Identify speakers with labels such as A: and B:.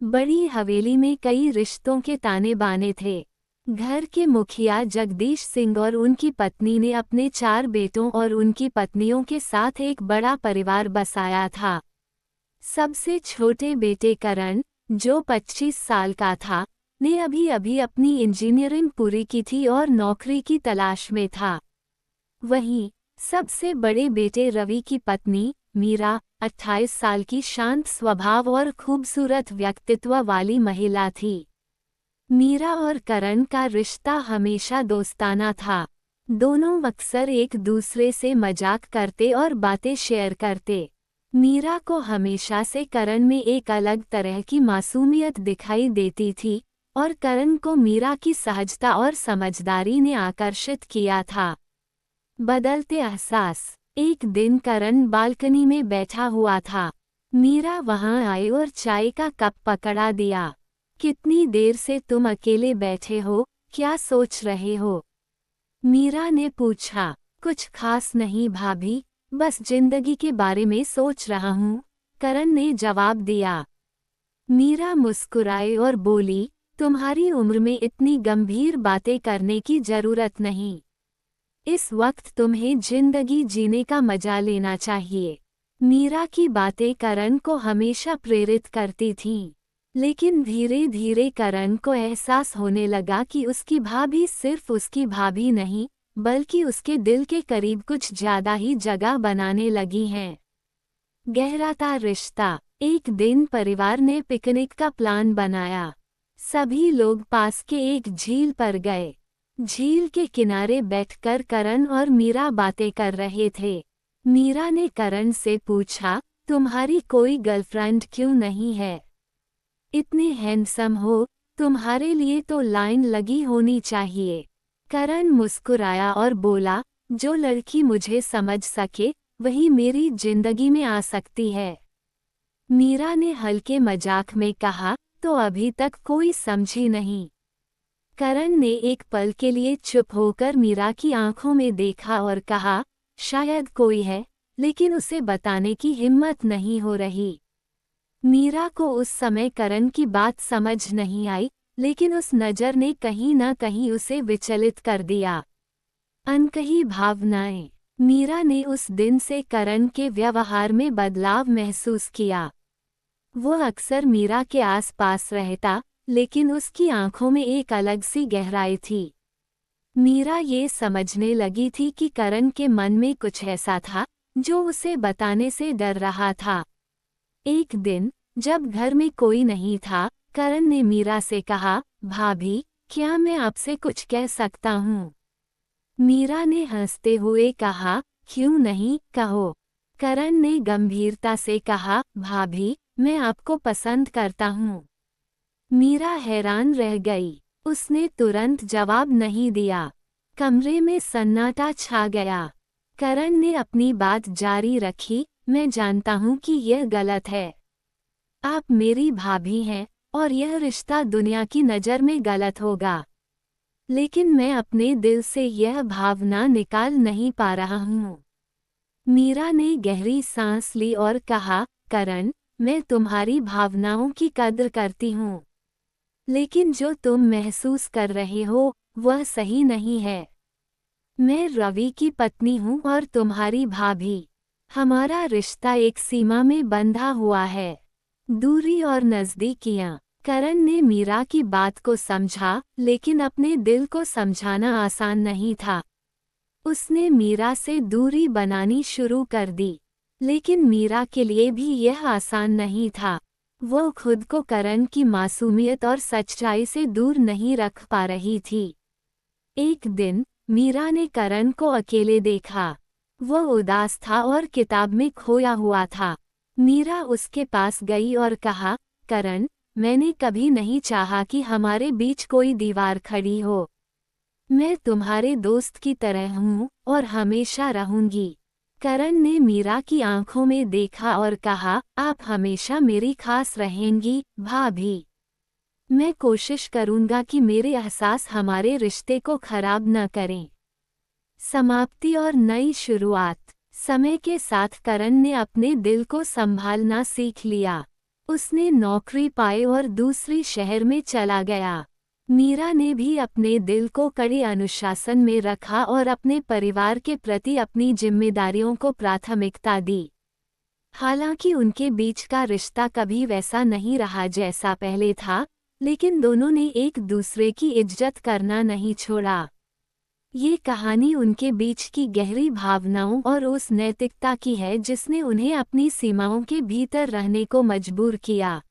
A: बड़ी हवेली में कई रिश्तों के ताने बाने थे। घर के मुखिया जगदीश सिंह और उनकी पत्नी ने अपने 4 बेटों और उनकी पत्नियों के साथ एक बड़ा परिवार बसाया था। सबसे छोटे बेटे करण, जो 25 साल का था, ने अभी अभी अपनी इंजीनियरिंग पूरी की थी और नौकरी की तलाश में था। वहीं सबसे बड़े बेटे रवि की पत्नी मीरा, 28 साल की शांत स्वभाव और खूबसूरत व्यक्तित्व वाली महिला थी। मीरा और करण का रिश्ता हमेशा दोस्ताना था। दोनों अक्सर एक दूसरे से मजाक करते और बातें शेयर करते। मीरा को हमेशा से करण में एक अलग तरह की मासूमियत दिखाई देती थी, और करण को मीरा की सहजता और समझदारी ने आकर्षित किया था। बदलते एहसास। एक दिन करण बालकनी में बैठा हुआ था। मीरा वहां आई और चाय का कप पकड़ा दिया। कितनी देर से तुम अकेले बैठे हो, क्या सोच रहे हो? मीरा ने पूछा। कुछ खास नहीं भाभी, बस जिंदगी के बारे में सोच रहा हूँ, करण ने जवाब दिया। मीरा मुस्कुराई और बोली, तुम्हारी उम्र में इतनी गंभीर बातें करने की जरूरत नहीं। इस वक्त तुम्हें जिंदगी जीने का मजा लेना चाहिए। मीरा की बातें करण को हमेशा प्रेरित करती थीं, लेकिन धीरे धीरे करण को एहसास होने लगा कि उसकी भाभी सिर्फ उसकी भाभी नहीं, बल्कि उसके दिल के करीब कुछ ज्यादा ही जगह बनाने लगी हैं। गहराता रिश्ता। एक दिन परिवार ने पिकनिक का प्लान बनाया। सभी लोग पास के एक झील पर गए। झील के किनारे बैठकर करण और मीरा बातें कर रहे थे। मीरा ने करण से पूछा, तुम्हारी कोई गर्लफ्रेंड क्यों नहीं है? इतने हैंडसम हो, तुम्हारे लिए तो लाइन लगी होनी चाहिए। करण मुस्कुराया और बोला, जो लड़की मुझे समझ सके, वही मेरी जिंदगी में आ सकती है। मीरा ने हल्के मजाक में कहा, तो अभी तक कोई समझी नहीं। करण ने एक पल के लिए चुप होकर मीरा की आंखों में देखा और कहा, शायद कोई है, लेकिन उसे बताने की हिम्मत नहीं हो रही। मीरा को उस समय करण की बात समझ नहीं आई, लेकिन उस नज़र ने कहीं न कहीं उसे विचलित कर दिया। अनकही भावनाएं। मीरा ने उस दिन से करण के व्यवहार में बदलाव महसूस किया। वो अक्सर मीरा के आसपास रहता, लेकिन उसकी आंखों में एक अलग सी गहराई थी। मीरा ये समझने लगी थी कि करण के मन में कुछ ऐसा था, जो उसे बताने से डर रहा था। एक दिन, जब घर में कोई नहीं था, करण ने मीरा से कहा, भाभी, क्या मैं आपसे कुछ कह सकता हूँ? मीरा ने हंसते हुए कहा, क्यों नहीं, कहो। करण ने गंभीरता से कहा, भाभी, मैं आपको पसंद करता हूँ। मीरा हैरान रह गई। उसने तुरंत जवाब नहीं दिया। कमरे में सन्नाटा छा गया। करण ने अपनी बात जारी रखी, मैं जानता हूँ कि यह गलत है। आप मेरी भाभी हैं, और यह रिश्ता दुनिया की नज़र में गलत होगा। लेकिन मैं अपने दिल से यह भावना निकाल नहीं पा रहा हूँ। मीरा ने गहरी सांस ली और कहा, करण, मैं तुम्हारी भावनाओं की कद्र करती हूँ, लेकिन जो तुम महसूस कर रहे हो, वह सही नहीं है। मैं रवि की पत्नी हूँ और तुम्हारी भाभी। हमारा रिश्ता एक सीमा में बंधा हुआ है। दूरी और नज़दीकियाँ। करण ने मीरा की बात को समझा, लेकिन अपने दिल को समझाना आसान नहीं था। उसने मीरा से दूरी बनानी शुरू कर दी, लेकिन मीरा के लिए भी यह आसान नहीं था। वो खुद को करण की मासूमियत और सच्चाई से दूर नहीं रख पा रही थी। एक दिन, मीरा ने करण को अकेले देखा। वो उदास था और किताब में खोया हुआ था। मीरा उसके पास गई और कहा, करण, मैंने कभी नहीं चाहा कि हमारे बीच कोई दीवार खड़ी हो। मैं तुम्हारे दोस्त की तरह हूँ और हमेशा रहूंगी। करण ने मीरा की आंखों में देखा और कहा, आप हमेशा मेरी खास रहेंगी, भाभी। मैं कोशिश करूंगा कि मेरे एहसास हमारे रिश्ते को खराब न करें। समाप्ति और नई शुरुआत। समय के साथ करण ने अपने दिल को संभालना सीख लिया। उसने नौकरी पाई और दूसरी शहर में चला गया। मीरा ने भी अपने दिल को कड़े अनुशासन में रखा और अपने परिवार के प्रति अपनी जिम्मेदारियों को प्राथमिकता दी। हालांकि उनके बीच का रिश्ता कभी वैसा नहीं रहा जैसा पहले था, लेकिन दोनों ने एक दूसरे की इज्जत करना नहीं छोड़ा। ये कहानी उनके बीच की गहरी भावनाओं और उस नैतिकता की है जिसने उन्हें अपनी सीमाओं के भीतर रहने को मजबूर किया।